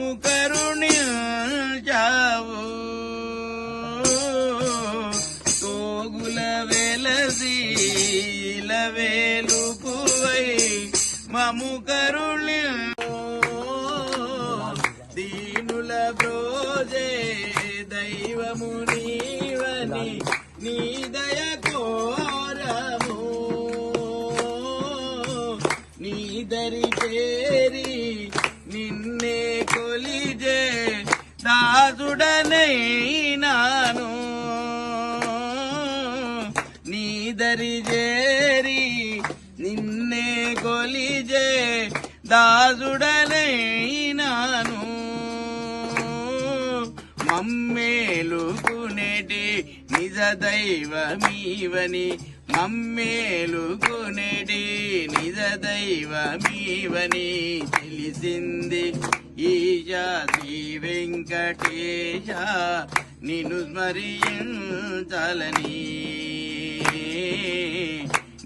మము కరుణించావు తోగుల వెలసి ఇలవేలుపువై మము కరుణి దీనుల బ్రోజే దైవము నీవని నీ దయ కోరము నీ దరి చేరి నిన్నే కొలిజే దాసుడనైనాను నీ దరి చేరి నిన్నే కొలిజే దాసుడనైనాను మమ్మేలుకునేటి నిజ దైవమీవని మమ్మేలుకునేటి నిజ దైవమీవని తెలిసింది ఈశా శ్రీ వెంకటేశ నిన్ను స్మరించాలని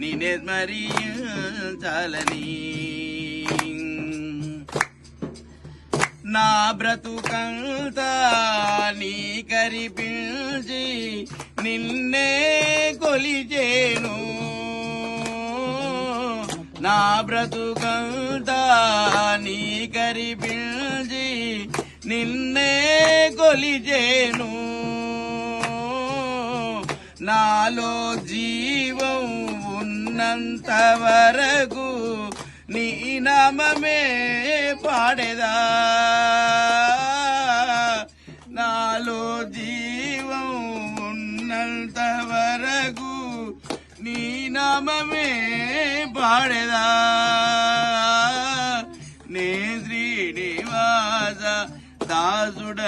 నిన్నే స్మరించాలని నా బ్రతుకంతా నీ కరిపించి నిన్నే కొలిచేను నా బ్రతుకంతా నీ కరిపించి నిన్నే కొలిచేను నాలో జీవం ఉన్నంత వరకు నీ నామమే పాడేదా నాలో జీవం ఉన్నంత వరకు నీ నామమే పాడేదా నే శ్రీనివాస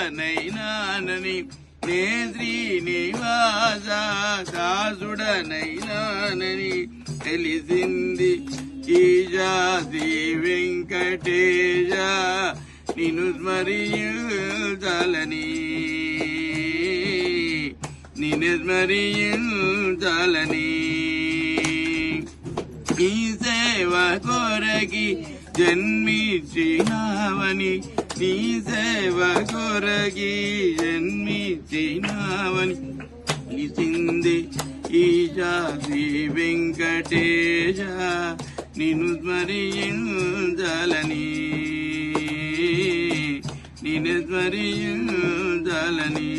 దాసుడనైనానని నే శ్రీనివాస దాసుడనైనానని తెలిసింది ఈశా శ్రీ వెంకటేశ నిన్ను స్మరించాలని నిన్ను స్మరించాలని ఈ సేవ కొరకి జన్మించినావని నీ సేవ కొరకి జన్మించినావని తెలిసింది ఈశా శ్రీ వెంకటేశ నిన్ను స్మరించాలని నిన్ను స్మరించాలని